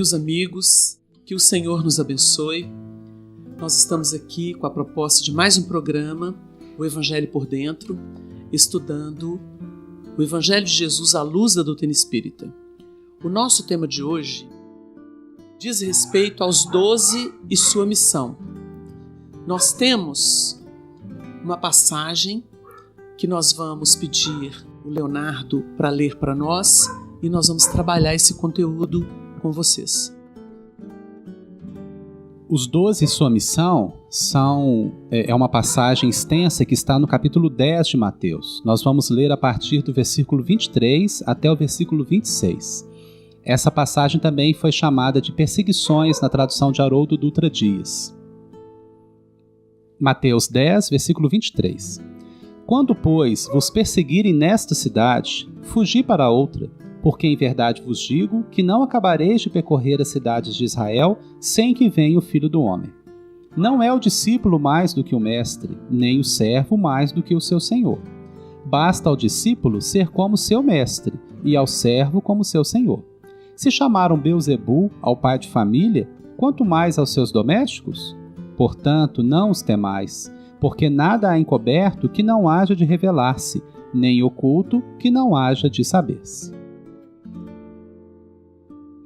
Meus amigos, que o Senhor nos abençoe. Nós estamos aqui com a proposta de mais um programa, o Evangelho por Dentro, estudando o Evangelho de Jesus à luz da doutrina espírita. O nosso tema de hoje diz respeito aos 12 e sua missão. Nós temos uma passagem que nós vamos pedir o Leonardo para ler para nós e nós vamos trabalhar esse conteúdo com vocês. Os 12 e sua missão é uma passagem extensa que está no capítulo 10 de Mateus. Nós vamos ler a partir do versículo 23 até o versículo 26. Essa passagem também foi chamada de perseguições na tradução de Haroldo Dutra Dias. Mateus 10, versículo 23. Quando, pois, vos perseguirem nesta cidade, fugi para outra, porque em verdade vos digo que não acabareis de percorrer as cidades de Israel sem que venha o Filho do Homem. Não é o discípulo mais do que o mestre, nem o servo mais do que o seu senhor. Basta ao discípulo ser como seu mestre, e ao servo como seu senhor. Se chamaram Beelzebul ao pai de família, quanto mais aos seus domésticos? Portanto, não os temais, porque nada há encoberto que não haja de revelar-se, nem oculto que não haja de saber-se.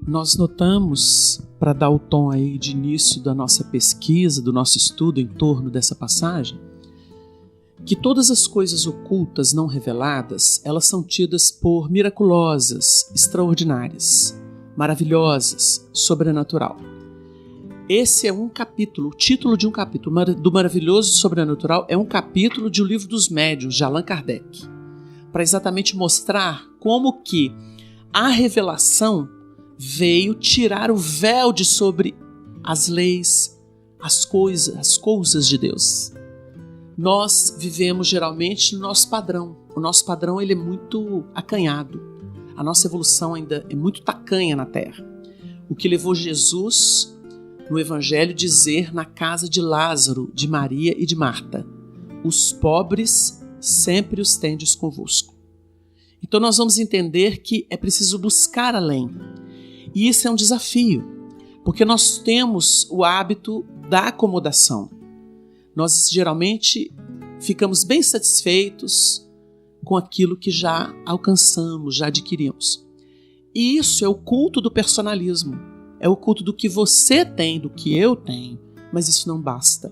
Nós notamos, para dar o tom aí de início da nossa pesquisa, do nosso estudo em torno dessa passagem, que todas as coisas ocultas não reveladas, elas são tidas por miraculosas, extraordinárias, maravilhosas, sobrenatural. Esse é um capítulo, o título de um capítulo do Maravilhoso e Sobrenatural é um capítulo de O Livro dos Médiuns, de Allan Kardec, para exatamente mostrar como que a revelação veio tirar o véu de sobre as leis, as coisas de Deus. Nós vivemos geralmente no nosso padrão. O nosso padrão ele é muito acanhado. A nossa evolução ainda é muito tacanha na Terra. O que levou Jesus no Evangelho dizer na casa de Lázaro, de Maria e de Marta: os pobres sempre os tendes convosco. Então nós vamos entender que é preciso buscar além. E isso é um desafio, porque nós temos o hábito da acomodação. Nós geralmente ficamos bem satisfeitos com aquilo que já alcançamos, já adquirimos. E isso é o culto do personalismo. É o culto do que você tem, do que eu tenho. Mas isso não basta.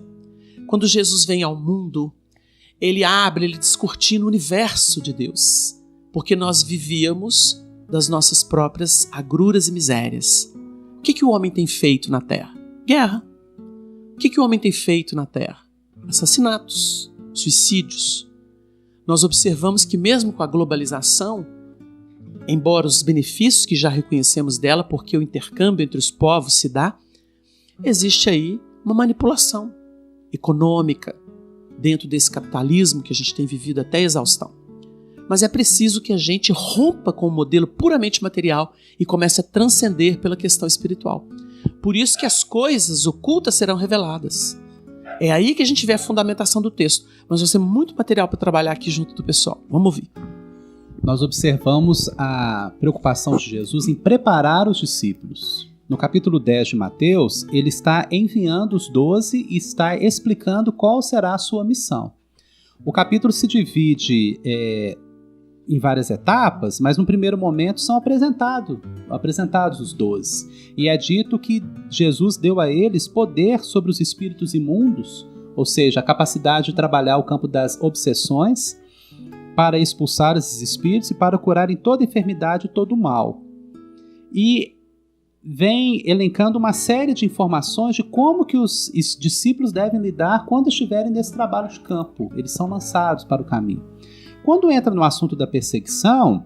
Quando Jesus vem ao mundo, ele descortina o universo de Deus. Porque nós vivíamos das nossas próprias agruras e misérias. O que o homem tem feito na Terra? Guerra. O que o homem tem feito na Terra? Assassinatos, suicídios. Nós observamos que mesmo com a globalização, embora os benefícios que já reconhecemos dela, porque o intercâmbio entre os povos se dá, existe aí uma manipulação econômica dentro desse capitalismo que a gente tem vivido até a exaustão. Mas é preciso que a gente rompa com o modelo puramente material e comece a transcender pela questão espiritual. Por isso que as coisas ocultas serão reveladas. É aí que a gente vê a fundamentação do texto. Mas nós temos muito material para trabalhar aqui junto do pessoal. Vamos ouvir. Nós observamos a preocupação de Jesus em preparar os discípulos. No capítulo 10 de Mateus, ele está enviando os 12 e está explicando qual será a sua missão. O capítulo se divide em várias etapas, mas no primeiro momento são apresentados os 12. E é dito que Jesus deu a eles poder sobre os espíritos imundos, ou seja, a capacidade de trabalhar o campo das obsessões, para expulsar esses espíritos e para curarem toda enfermidade e todo o mal. E vem elencando uma série de informações de como que os discípulos devem lidar quando estiverem nesse trabalho de campo. Eles são lançados para o caminho. Quando entra no assunto da perseguição,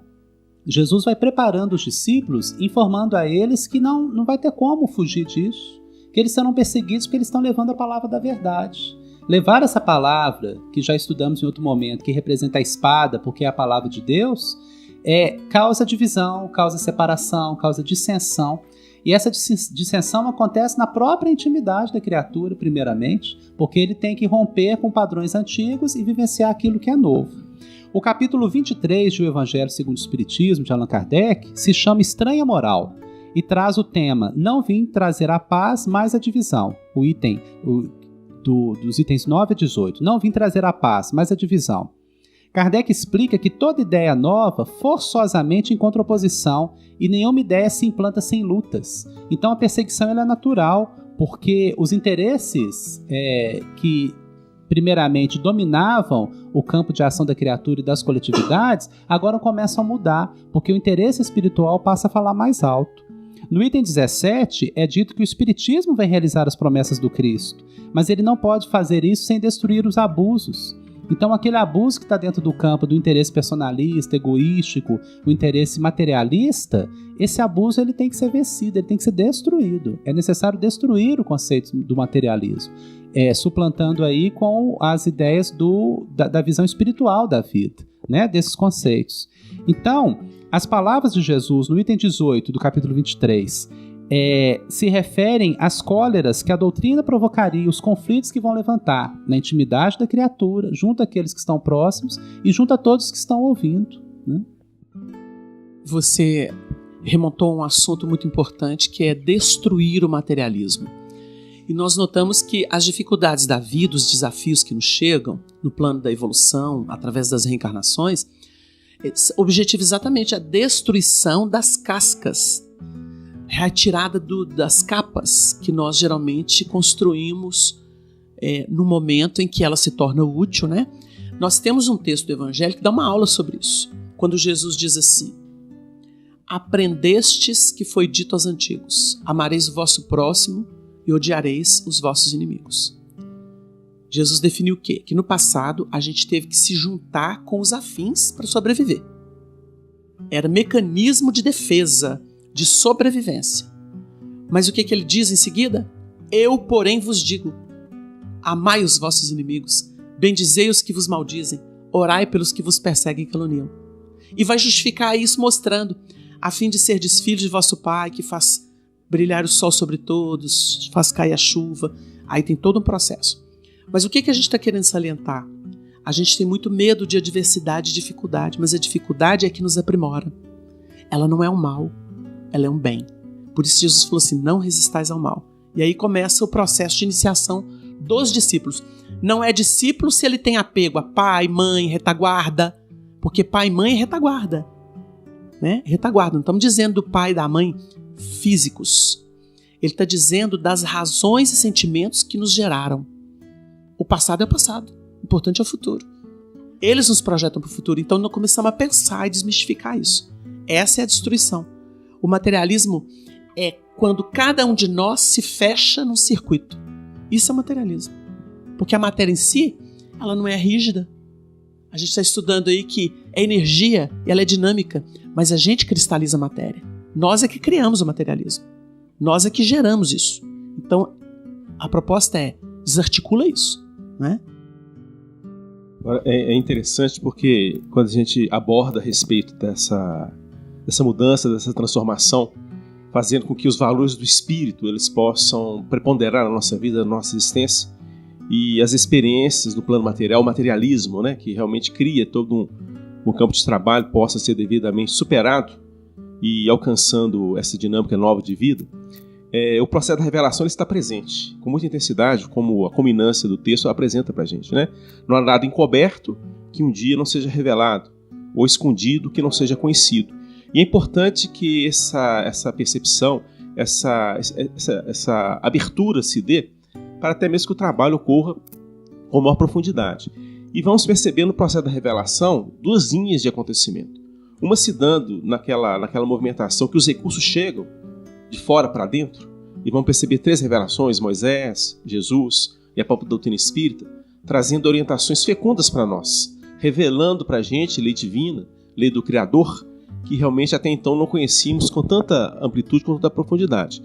Jesus vai preparando os discípulos, informando a eles que não vai ter como fugir disso, que eles serão perseguidos porque eles estão levando a palavra da verdade. Levar essa palavra, que já estudamos em outro momento, que representa a espada, porque é a palavra de Deus, causa divisão, causa separação, causa dissensão. E essa dissensão acontece na própria intimidade da criatura, primeiramente, porque ele tem que romper com padrões antigos e vivenciar aquilo que é novo. O capítulo 23 do Evangelho segundo o Espiritismo, de Allan Kardec, se chama Estranha Moral. e traz o tema: não vim trazer a paz, mas a divisão. Dos itens 9 a 18. Não vim trazer a paz, mas a divisão. Kardec explica que toda ideia nova forçosamente encontra oposição e nenhuma ideia se implanta sem lutas. Então a perseguição ela é natural, porque os interesses que primeiramente dominavam o campo de ação da criatura e das coletividades, agora começam a mudar, porque o interesse espiritual passa a falar mais alto. No item 17 é dito que o Espiritismo vai realizar as promessas do Cristo, mas ele não pode fazer isso sem destruir os abusos. Então aquele abuso que está dentro do campo do interesse personalista, egoístico, o interesse materialista, esse abuso ele tem que ser vencido, ele tem que ser destruído. É necessário destruir o conceito do materialismo, suplantando aí com as ideias da visão espiritual da vida, né, desses conceitos. Então, as palavras de Jesus no item 18 do capítulo 23 se referem às cóleras que a doutrina provocaria, os conflitos que vão levantar na intimidade da criatura, junto àqueles que estão próximos e junto a todos que estão ouvindo, né? Você remontou a um assunto muito importante, que é destruir o materialismo. E nós notamos que as dificuldades da vida, os desafios que nos chegam no plano da evolução, através das reencarnações, objetiva exatamente a destruição das cascas, a retirada das capas que nós geralmente construímos no momento em que ela se torna útil, né? Nós temos um texto do Evangelho que dá uma aula sobre isso, quando Jesus diz assim: aprendestes que foi dito aos antigos, amareis o vosso próximo e odiareis os vossos inimigos. Jesus definiu o quê? Que no passado a gente teve que se juntar com os afins para sobreviver. Era mecanismo de defesa, de sobrevivência. Mas o que ele diz em seguida? Eu, porém, vos digo: amai os vossos inimigos, bendizei os que vos maldizem, orai pelos que vos perseguem e caluniam. E vai justificar isso mostrando: a fim de serdes filhos de vosso Pai, que faz brilhar o sol sobre todos, faz cair a chuva. Aí tem todo um processo. Mas o que a gente está querendo salientar? A gente tem muito medo de adversidade e dificuldade, mas a dificuldade é que nos aprimora. Ela não é um mal, ela é um bem. Por isso Jesus falou assim: não resistais ao mal. E aí começa o processo de iniciação dos discípulos. Não é discípulo se ele tem apego a pai, mãe, retaguarda, porque pai e mãe é retaguarda, né? Retaguarda, não estamos dizendo do pai e da mãe físicos. Ele está dizendo das razões e sentimentos que nos geraram. O passado é o passado, o importante é o futuro. Eles nos projetam para o futuro, então nós começamos a pensar e desmistificar isso. Essa é a destruição. O materialismo é quando cada um de nós se fecha num circuito. Isso é materialismo. Porque a matéria em si, ela não é rígida. A gente está estudando aí que é energia, ela é dinâmica, mas a gente cristaliza a matéria. Nós é que criamos o materialismo. Nós é que geramos isso. Então, a proposta é: desarticula isso, né? É interessante porque quando a gente aborda a respeito dessa mudança, dessa transformação, fazendo com que os valores do espírito eles possam preponderar na nossa vida, na nossa existência, e as experiências do plano material, o materialismo, né, que realmente cria todo um campo de trabalho, possa ser devidamente superado e alcançando essa dinâmica nova de vida, o processo da revelação ele está presente com muita intensidade, como a culminância do texto apresenta para a gente, né? Não há nada encoberto que um dia não seja revelado, ou escondido que não seja conhecido. E é importante que essa percepção, essa abertura se dê para até mesmo que o trabalho ocorra com maior profundidade. E vamos perceber no processo da revelação duas linhas de acontecimento. Uma se dando naquela movimentação que os recursos chegam de fora para dentro, e vamos perceber três revelações: Moisés, Jesus e a própria doutrina espírita, trazendo orientações fecundas para nós, revelando para a gente lei divina, lei do Criador, que realmente até então não conhecíamos com tanta amplitude, com tanta profundidade.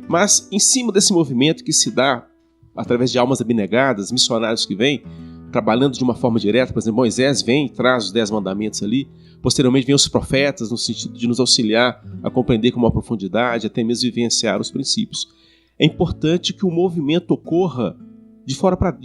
Mas em cima desse movimento que se dá através de almas abnegadas, missionários que vêm, trabalhando de uma forma direta, por exemplo, Moisés vem e traz os 10 mandamentos ali, posteriormente vem os profetas no sentido de nos auxiliar a compreender com maior profundidade, até mesmo vivenciar os princípios. É importante que o movimento ocorra de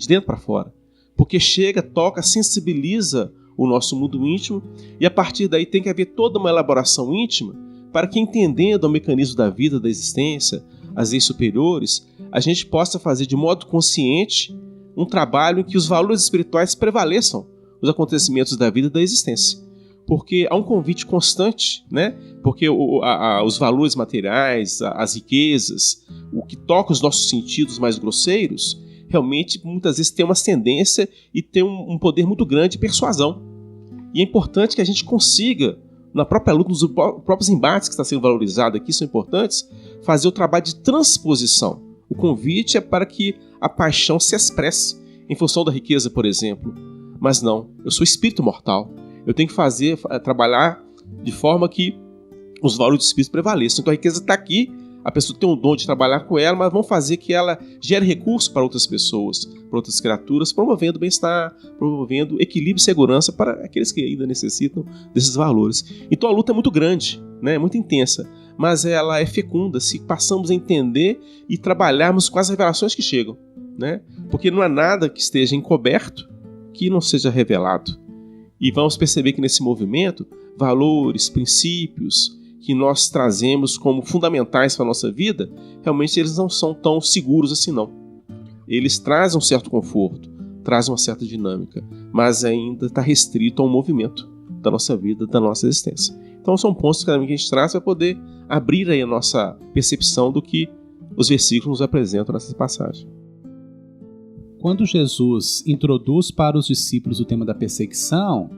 dentro para fora, porque chega, toca, sensibiliza o nosso mundo íntimo, e a partir daí tem que haver toda uma elaboração íntima para que, entendendo o mecanismo da vida, da existência, as leis superiores, a gente possa fazer de modo consciente um trabalho em que os valores espirituais prevaleçam os acontecimentos da vida e da existência. Porque há um convite constante, né? Porque os valores materiais, as riquezas, o que toca os nossos sentidos mais grosseiros, realmente muitas vezes tem uma tendência e tem um poder muito grande de persuasão. E é importante que a gente consiga, na própria luta, nos próprios embates que estão sendo valorizados aqui, são importantes, fazer o trabalho de transposição. O convite é para que a paixão se expresse em função da riqueza, por exemplo. Mas não, eu sou espírito mortal. Eu tenho que trabalhar de forma que os valores do espírito prevaleçam. Então a riqueza está aqui, a pessoa tem um dom de trabalhar com ela, mas vamos fazer que ela gere recursos para outras pessoas, para outras criaturas, promovendo bem-estar, promovendo equilíbrio e segurança para aqueles que ainda necessitam desses valores. Então a luta é muito grande, né? Muito intensa, mas ela é fecunda se passamos a entender e trabalharmos com as revelações que chegam, né? Porque não há nada que esteja encoberto que não seja revelado. E vamos perceber que nesse movimento, valores, princípios que nós trazemos como fundamentais para a nossa vida, realmente eles não são tão seguros assim não. Eles trazem um certo conforto, trazem uma certa dinâmica, mas ainda está restrito ao movimento da nossa vida, da nossa existência. Então são pontos que a gente traz para poder abrir aí a nossa percepção do que os versículos nos apresentam nessa passagem. Quando Jesus introduz para os discípulos o tema da perseguição,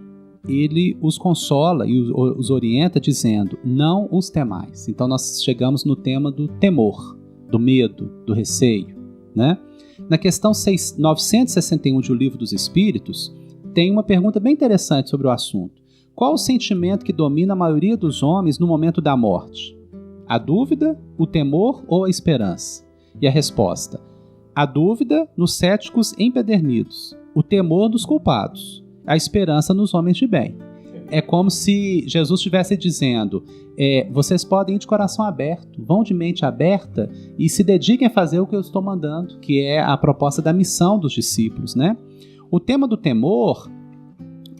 ele os consola e os orienta dizendo, não os temais. Então nós chegamos no tema do temor, do medo, do receio, né? Na questão 961 de O Livro dos Espíritos, tem uma pergunta bem interessante sobre o assunto. Qual o sentimento que domina a maioria dos homens no momento da morte? A dúvida, o temor ou a esperança? E a resposta: a dúvida nos céticos empedernidos, o temor dos culpados, a esperança nos homens de bem. É como se Jesus estivesse dizendo, vocês podem ir de coração aberto, vão de mente aberta e se dediquem a fazer o que eu estou mandando, que é a proposta da missão dos discípulos, né? O tema do temor,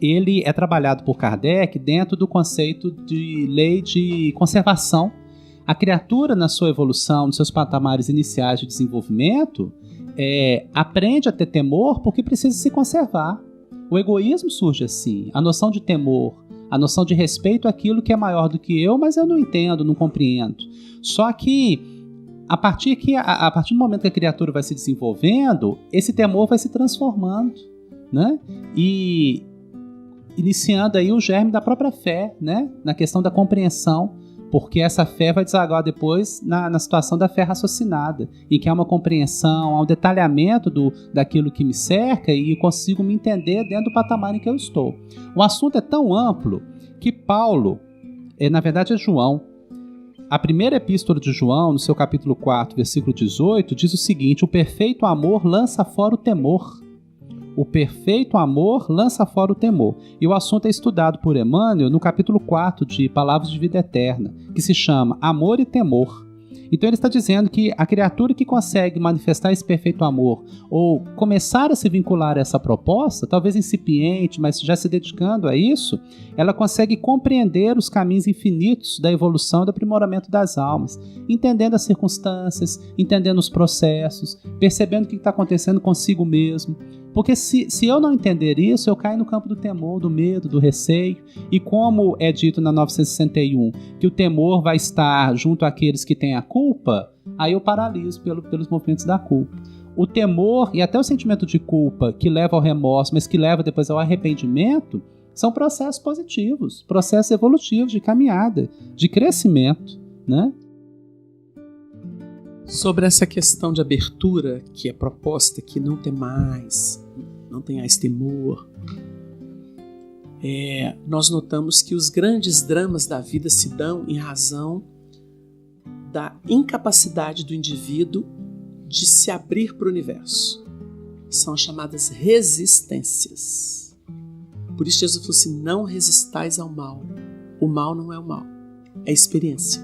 ele é trabalhado por Kardec dentro do conceito de lei de conservação. A criatura, na sua evolução, nos seus patamares iniciais de desenvolvimento, aprende a ter temor porque precisa se conservar. O egoísmo surge assim, a noção de temor, a noção de respeito àquilo que é maior do que eu, mas eu não entendo, não compreendo. Só que, a partir do momento que a criatura vai se desenvolvendo, esse temor vai se transformando, né? E iniciando aí o germe da própria fé, né? Na questão da compreensão, porque essa fé vai desaguar depois na situação da fé raciocinada, em que há uma compreensão, há um detalhamento daquilo que me cerca e eu consigo me entender dentro do patamar em que eu estou. O assunto é tão amplo que Paulo, na verdade é João, a primeira epístola de João, no seu capítulo 4, versículo 18, diz o seguinte: o perfeito amor lança fora o temor. O perfeito amor lança fora o temor. E o assunto é estudado por Emmanuel no capítulo 4 de Palavras de Vida Eterna, que se chama Amor e Temor. Então ele está dizendo que a criatura que consegue manifestar esse perfeito amor, ou começar a se vincular a essa proposta, talvez incipiente, mas já se dedicando a isso, ela consegue compreender os caminhos infinitos da evolução e do aprimoramento das almas, entendendo as circunstâncias, entendendo os processos, percebendo o que está acontecendo consigo mesmo. Porque se eu não entender isso, eu caio no campo do temor, do medo, do receio. E como é dito na 961, que o temor vai estar junto àqueles que têm a culpa, aí eu paraliso pelos movimentos da culpa. O temor e até o sentimento de culpa que leva ao remorso, mas que leva depois ao arrependimento, são processos positivos, processos evolutivos de caminhada, de crescimento, né? Sobre essa questão de abertura que é proposta, que não tenhais temor, nós notamos que os grandes dramas da vida se dão em razão da incapacidade do indivíduo de se abrir para o universo. São as chamadas resistências. Por isso Jesus falou assim, não resistais ao mal. O mal não é o mal, é a experiência.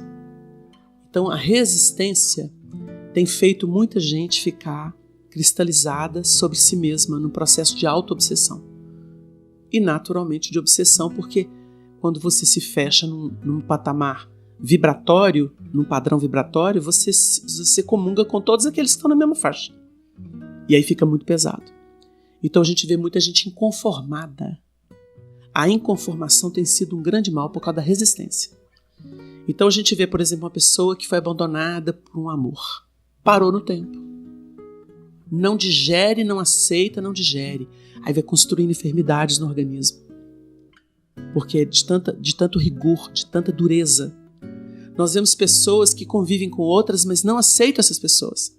Então a resistência tem feito muita gente ficar cristalizada sobre si mesma num processo de auto-obsessão. E naturalmente de obsessão, porque quando você se fecha num patamar vibratório, num padrão vibratório, você comunga com todos aqueles que estão na mesma faixa. E aí fica muito pesado. Então a gente vê muita gente inconformada. A inconformação tem sido um grande mal por causa da resistência. Então a gente vê, por exemplo, uma pessoa que foi abandonada por um amor. Parou no tempo. Não digere, não aceita, não digere. Aí vai construindo enfermidades no organismo. Porque é de tanto rigor, de tanta dureza. Nós vemos pessoas que convivem com outras, mas não aceitam essas pessoas.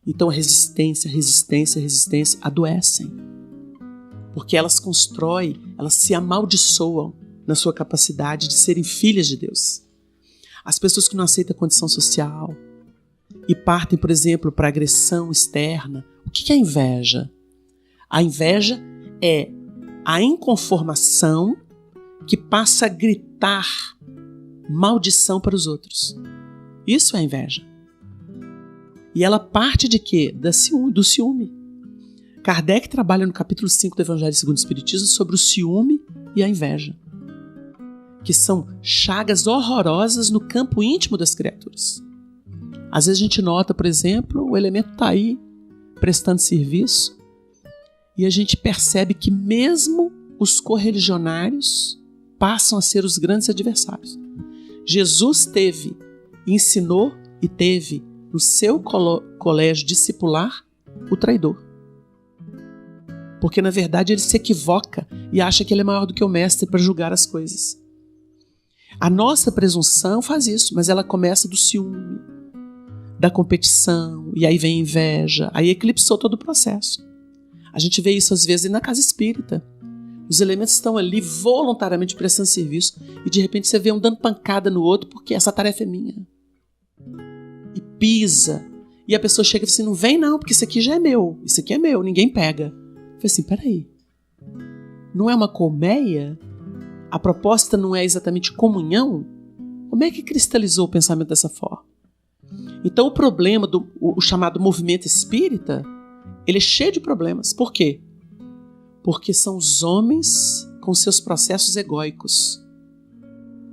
Então resistência adoecem. Porque elas constroem, elas se amaldiçoam na sua capacidade de serem filhas de Deus. As pessoas que não aceitam a condição social e partem, por exemplo, para agressão externa. O que é a inveja? A inveja é a inconformação que passa a gritar maldição para os outros. Isso é a inveja. E ela parte de quê? Do ciúme. Kardec trabalha no capítulo 5 do Evangelho segundo o Espiritismo sobre o ciúme e a inveja, que são chagas horrorosas no campo íntimo das criaturas. Às vezes a gente nota, por exemplo, o elemento está aí prestando serviço e a gente percebe que mesmo os correligionários passam a ser os grandes adversários. Jesus ensinou e teve no seu colégio discipular o traidor. Porque na verdade ele se equivoca e acha que ele é maior do que o mestre para julgar as coisas. A nossa presunção faz isso, mas ela começa do ciúme, da competição, e aí vem a inveja, aí eclipsou todo o processo. A gente vê isso às vezes na casa espírita. Os elementos estão ali voluntariamente prestando serviço e de repente você vê um dando pancada no outro porque essa tarefa é minha. E pisa. E a pessoa chega e fala assim, não vem não, porque isso aqui já é meu, isso aqui é meu, ninguém pega. Eu falei assim, peraí, não é uma colmeia? A proposta não é exatamente comunhão? Como é que cristalizou o pensamento dessa forma? Então o problema, o chamado movimento espírita, ele é cheio de problemas. Por quê? Porque são os homens com seus processos egóicos.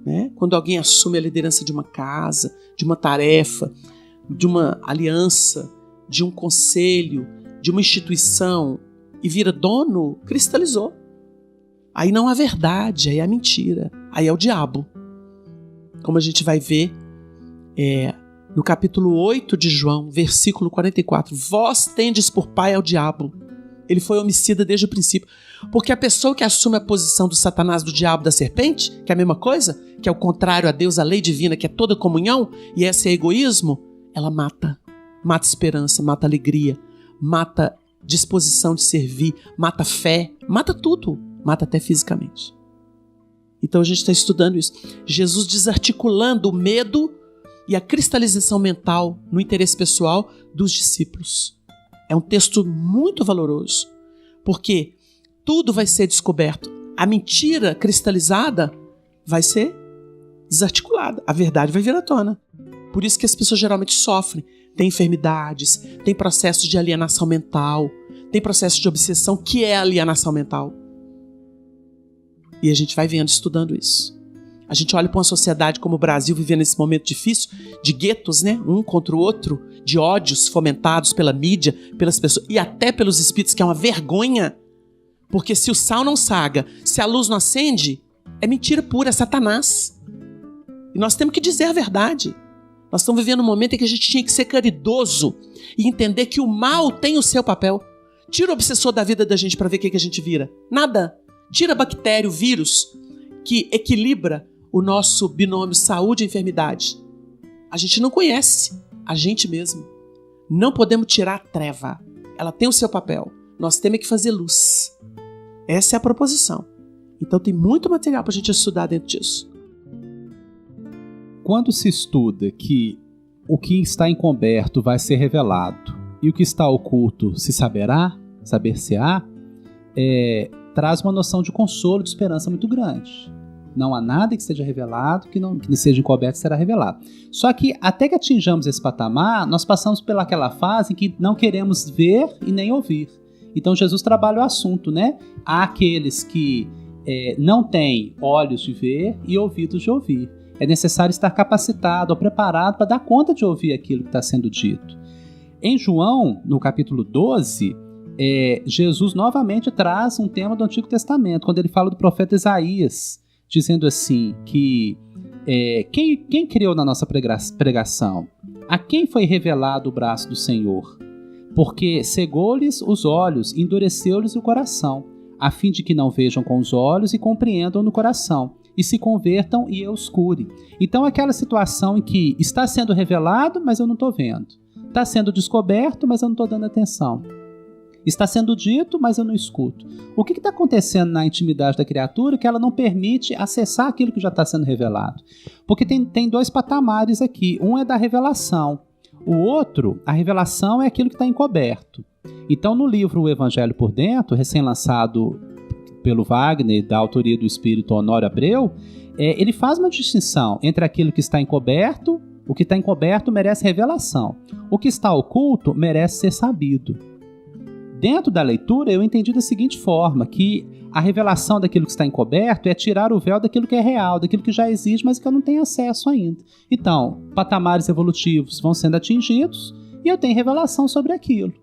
Né? Quando alguém assume a liderança de uma casa, de uma tarefa, de uma aliança, de um conselho, de uma instituição, e vira dono, cristalizou. Aí não há verdade, aí é mentira, aí é o diabo. Como a gente vai ver no capítulo 8 de João, versículo 44. Vós tendes por pai ao diabo. Ele foi homicida desde o princípio. Porque a pessoa que assume a posição do Satanás, do diabo, da serpente, que é a mesma coisa, que é o contrário a Deus, a lei divina, que é toda comunhão, e esse é egoísmo, ela mata. Mata esperança, mata alegria, mata disposição de servir, mata fé, mata tudo, mata até fisicamente. Então a gente está estudando isso. Jesus desarticulando o medo e a cristalização mental no interesse pessoal dos discípulos. É um texto muito valoroso, porque tudo vai ser descoberto. A mentira cristalizada vai ser desarticulada. A verdade vai vir à tona. Por isso que as pessoas geralmente sofrem. Tem enfermidades, tem processos de alienação mental, tem processo de obsessão, que é a alienação mental. E a gente vai vendo, estudando isso. A gente olha para uma sociedade como o Brasil vivendo esse momento difícil, de guetos, né? Um contra o outro, de ódios fomentados pela mídia, pelas pessoas e até pelos espíritos, que é uma vergonha. Porque se o sal não saga, se a luz não acende, é mentira pura, é Satanás. E nós temos que dizer a verdade. Nós estamos vivendo um momento em que a gente tinha que ser caridoso e entender que o mal tem o seu papel. Tira o obsessor da vida da gente para ver o que a gente vira. Nada. Tira a bactéria, o vírus, que equilibra o nosso binômio saúde e enfermidade. A gente não conhece a gente mesmo. Não podemos tirar a treva. Ela tem o seu papel. Nós temos que fazer luz. Essa é a proposição. Então tem muito material para a gente estudar dentro disso. Quando se estuda que o que está encoberto vai ser revelado e o que está oculto se saberá, saber-se-á, traz uma noção de consolo, de esperança muito grande. Não há nada que seja revelado que não seja encoberto será revelado. Só que até que atinjamos esse patamar, nós passamos pelaquela fase em que não queremos ver e nem ouvir. Então Jesus trabalha o assunto, né? Há aqueles que não têm olhos de ver e ouvidos de ouvir. é necessário estar capacitado ou preparado para dar conta de ouvir aquilo que está sendo dito. Em João, no capítulo 12, Jesus novamente traz um tema do Antigo Testamento, quando ele fala do profeta Isaías, dizendo assim, que quem criou na nossa pregação? A quem foi revelado o braço do Senhor? Porque cegou-lhes os olhos, endureceu-lhes o coração, a fim de que não vejam com os olhos e compreendam no coração, e se convertam e eu os cure. Então aquela situação em que está sendo revelado, mas eu não estou vendo. Está sendo descoberto, mas eu não estou dando atenção. Está sendo dito, mas eu não escuto. O que está acontecendo na intimidade da criatura que ela não permite acessar aquilo que já está sendo revelado? Porque tem dois patamares aqui. Um é da revelação. O outro, a revelação é aquilo que está encoberto. Então, no livro O Evangelho por Dentro, recém-lançado pelo Wagner, da autoria do espírito Honório Abreu, ele faz uma distinção entre aquilo que está encoberto. O que está encoberto merece revelação. O que está oculto merece ser sabido. Dentro da leitura, eu entendi da seguinte forma, que a revelação daquilo que está encoberto é tirar o véu daquilo que é real, daquilo que já existe, mas que eu não tenho acesso ainda. Então, patamares evolutivos vão sendo atingidos e eu tenho revelação sobre aquilo.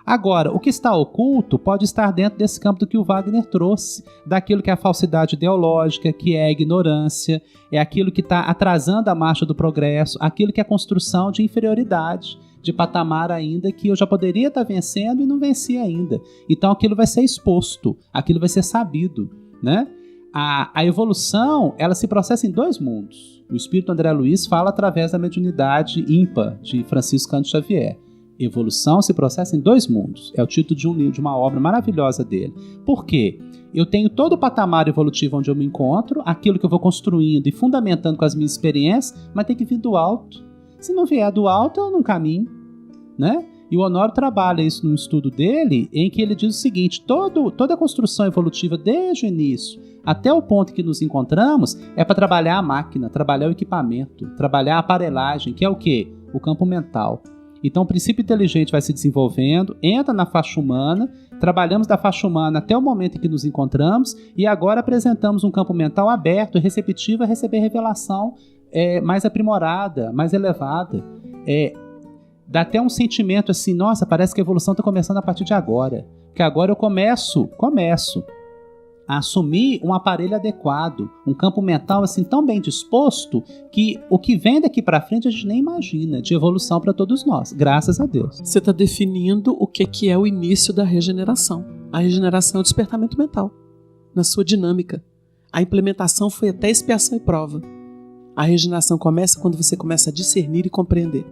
Agora, o que está oculto pode estar dentro desse campo do que o Wagner trouxe, daquilo que é a falsidade ideológica, que é a ignorância, é aquilo que está atrasando a marcha do progresso, aquilo que é a construção de inferioridade, de patamar ainda que eu já poderia estar vencendo e não venci ainda. Então aquilo vai ser exposto, aquilo vai ser sabido, né? A evolução, ela se processa em dois mundos. O espírito André Luiz fala através da mediunidade ímpar de Francisco Cândido Xavier. Evolução se processa em dois mundos. É o título de um livro, de uma obra maravilhosa dele. Por quê? Eu tenho todo o patamar evolutivo onde eu me encontro, aquilo que eu vou construindo e fundamentando com as minhas experiências, mas tem que vir do alto. Se não vier do alto, eu não caminho, né? E o Honório trabalha isso no estudo dele, em que ele diz o seguinte: toda a construção evolutiva, desde o início até o ponto que nos encontramos, é para trabalhar a máquina, trabalhar o equipamento, trabalhar a aparelhagem, que é o quê? O campo mental. Então o princípio inteligente vai se desenvolvendo, entra na faixa humana, trabalhamos da faixa humana até o momento em que nos encontramos e agora apresentamos um campo mental aberto e receptivo a receber revelação mais aprimorada, mais elevada. Dá até um sentimento assim, nossa, parece que a evolução está começando a partir de agora. Porque agora eu começo a assumir um aparelho adequado, um campo mental assim tão bem disposto que o que vem daqui para frente a gente nem imagina, de evolução para todos nós, graças a Deus. Você está definindo o que é o início da regeneração. A regeneração é o despertamento mental, na sua dinâmica. A implementação foi até expiação e prova. A regeneração começa quando você começa a discernir e compreender.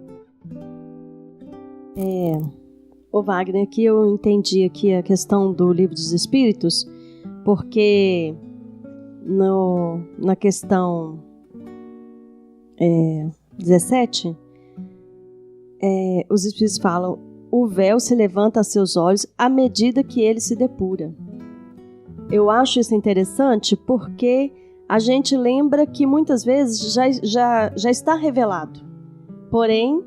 O Wagner, aqui eu entendi aqui a questão do Livro dos Espíritos, porque na questão 17, os Espíritos falam: o véu se levanta a seus olhos à medida que ele se depura. Eu acho isso interessante porque a gente lembra que muitas vezes já está revelado. Porém,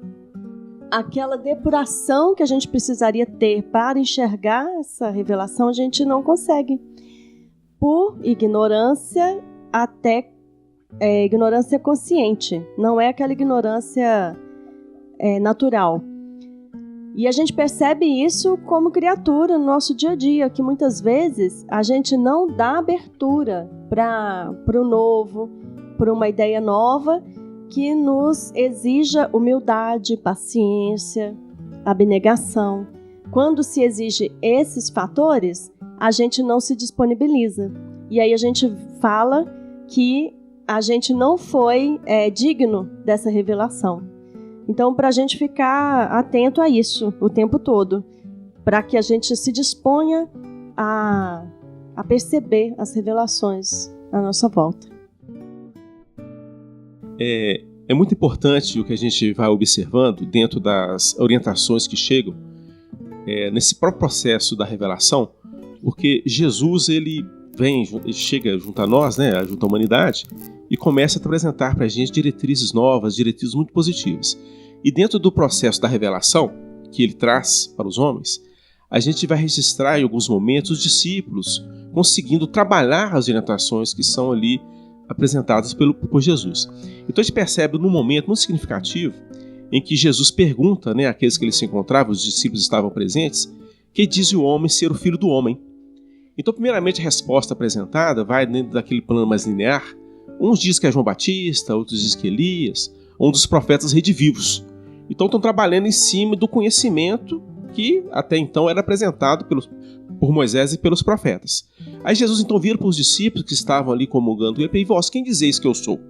aquela depuração que a gente precisaria ter para enxergar essa revelação, a gente não consegue. Por ignorância, até ignorância consciente. Não é aquela ignorância natural. E a gente percebe isso como criatura no nosso dia a dia, que muitas vezes a gente não dá abertura para o novo, para uma ideia nova, que nos exija humildade, paciência, abnegação. Quando se exige esses fatores, a gente não se disponibiliza. E aí a gente fala que a gente não foi digno dessa revelação. Então, para a gente ficar atento a isso o tempo todo, para que a gente se disponha a perceber as revelações à nossa volta. É muito importante o que a gente vai observando dentro das orientações que chegam nesse próprio processo da revelação, porque Jesus ele chega junto a nós, né, junto à humanidade, e começa a apresentar para a gente diretrizes novas, diretrizes muito positivas. E dentro do processo da revelação que ele traz para os homens, a gente vai registrar em alguns momentos os discípulos conseguindo trabalhar as orientações que são ali apresentadas por Jesus. Então a gente percebe num momento muito significativo em que Jesus pergunta, né, àqueles que ele se encontrava, os discípulos estavam presentes, que diz o homem ser o filho do homem. Então, primeiramente, a resposta apresentada vai dentro daquele plano mais linear. Uns dizem que é João Batista, outros dizem que é Elias, um dos profetas redivivos. Então, estão trabalhando em cima do conhecimento que até então era apresentado por Moisés e pelos profetas. Aí Jesus então vira para os discípulos que estavam ali comungando ele e vós, quem dizeis que eu sou?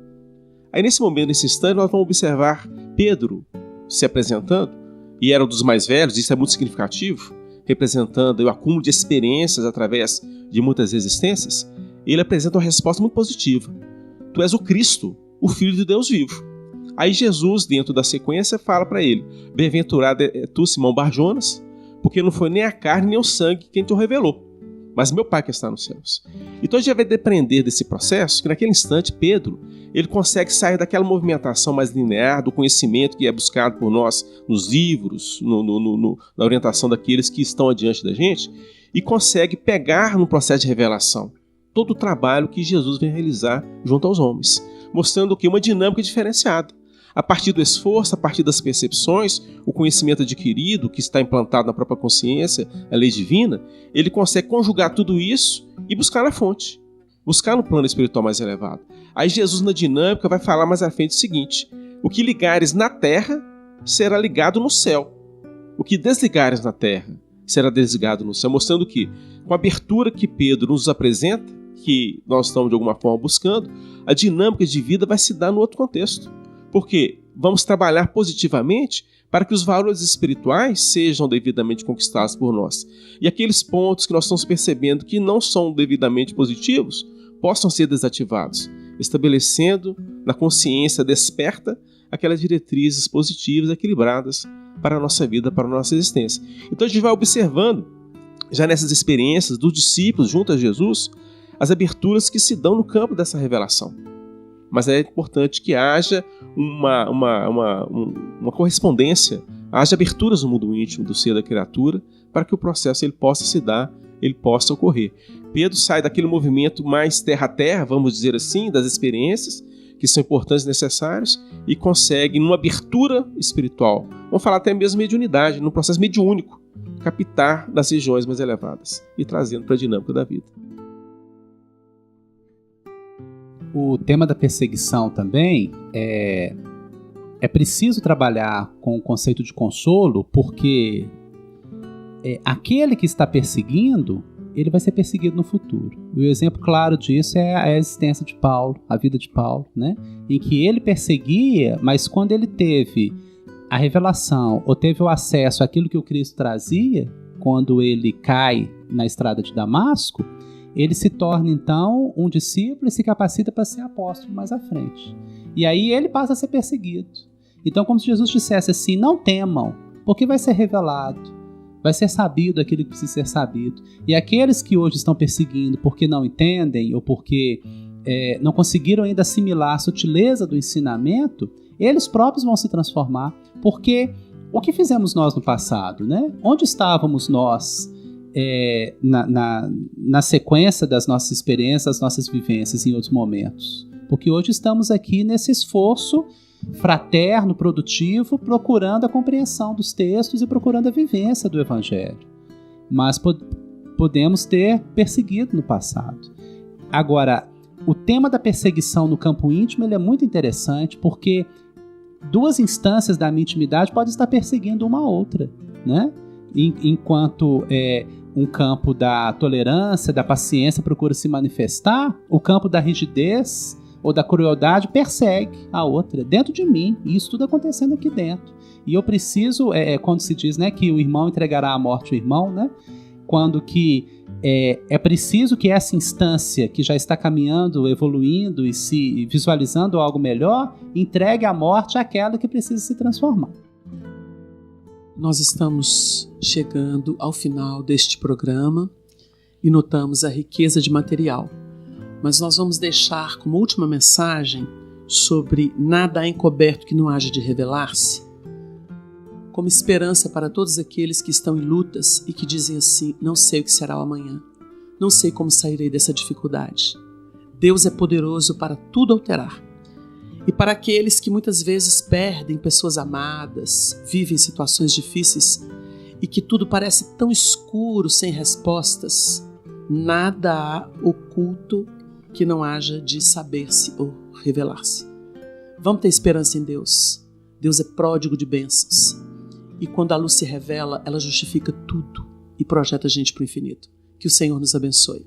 Aí nesse momento, nesse instante, nós vamos observar Pedro se apresentando, e era um dos mais velhos, isso é muito significativo, representando o acúmulo de experiências através de muitas existências. Ele apresenta uma resposta muito positiva. Tu és o Cristo, o Filho de Deus vivo. Aí Jesus, dentro da sequência, fala para ele, bem-aventurado é tu, Simão Bar-Jonas, porque não foi nem a carne nem o sangue quem te o revelou, mas meu Pai que está nos céus. Então a gente vai depender desse processo, que naquele instante Pedro, ele consegue sair daquela movimentação mais linear, do conhecimento que é buscado por nós nos livros, na orientação daqueles que estão adiante da gente, e consegue pegar no processo de revelação todo o trabalho que Jesus vem realizar junto aos homens, mostrando o que? Uma dinâmica diferenciada. A partir do esforço, a partir das percepções, o conhecimento adquirido, que está implantado na própria consciência, a lei divina, ele consegue conjugar tudo isso e buscar na fonte, buscar no plano espiritual mais elevado. Aí Jesus, na dinâmica, vai falar mais à frente o seguinte, o que ligares na terra será ligado no céu. O que desligares na terra será desligado no céu, mostrando que, com a abertura que Pedro nos apresenta, que nós estamos de alguma forma buscando, a dinâmica de vida vai se dar no outro contexto. Porque vamos trabalhar positivamente para que os valores espirituais sejam devidamente conquistados por nós. E aqueles pontos que nós estamos percebendo que não são devidamente positivos possam ser desativados, estabelecendo na consciência desperta aquelas diretrizes positivas, equilibradas para a nossa vida, para a nossa existência. Então a gente vai observando, já nessas experiências dos discípulos junto a Jesus, as aberturas que se dão no campo dessa revelação. Mas é importante que haja uma correspondência, haja aberturas no mundo íntimo do ser da criatura para que o processo ele possa se dar, ele possa ocorrer. Pedro sai daquele movimento mais terra a terra, vamos dizer assim, das experiências que são importantes e necessárias e consegue, numa abertura espiritual, vamos falar até mesmo mediunidade, num processo mediúnico, captar das regiões mais elevadas e trazendo para a dinâmica da vida. O tema da perseguição também é preciso trabalhar com o conceito de consolo, porque aquele que está perseguindo, ele vai ser perseguido no futuro. E o exemplo claro disso é a existência de Paulo, a vida de Paulo, né? Em que ele perseguia, mas quando ele teve a revelação ou teve o acesso àquilo que o Cristo trazia, quando ele cai na estrada de Damasco, ele se torna, então, um discípulo e se capacita para ser apóstolo mais à frente. E aí ele passa a ser perseguido. Então, como se Jesus dissesse assim, não temam, porque vai ser revelado, vai ser sabido aquilo que precisa ser sabido. E aqueles que hoje estão perseguindo porque não entendem ou porque não conseguiram ainda assimilar a sutileza do ensinamento, eles próprios vão se transformar. Porque o que fizemos nós no passado, né? Onde estávamos nós na sequência das nossas experiências, das nossas vivências em outros momentos? Porque hoje estamos aqui nesse esforço fraterno, produtivo, procurando a compreensão dos textos e procurando a vivência do Evangelho. Mas podemos ter perseguido no passado. Agora, o tema da perseguição no campo íntimo ele é muito interessante, porque duas instâncias da minha intimidade podem estar perseguindo uma a outra, né? Enquanto um campo da tolerância, da paciência procura se manifestar, o campo da rigidez ou da crueldade persegue a outra dentro de mim, e isso tudo acontecendo aqui dentro. E eu preciso, quando se diz, né, que o irmão entregará à morte o irmão, né, quando que é preciso que essa instância que já está caminhando, evoluindo e se visualizando algo melhor, entregue à morte aquela que precisa se transformar. Nós estamos chegando ao final deste programa e notamos a riqueza de material. Mas nós vamos deixar como última mensagem sobre nada há encoberto que não haja de revelar-se, como esperança para todos aqueles que estão em lutas e que dizem assim, não sei o que será o amanhã, não sei como sairei dessa dificuldade. Deus é poderoso para tudo alterar. E para aqueles que muitas vezes perdem pessoas amadas, vivem situações difíceis e que tudo parece tão escuro, sem respostas, nada há oculto que não haja de saber-se ou revelar-se. Vamos ter esperança em Deus. Deus é pródigo de bênçãos. E quando a luz se revela, ela justifica tudo e projeta a gente para o infinito. Que o Senhor nos abençoe.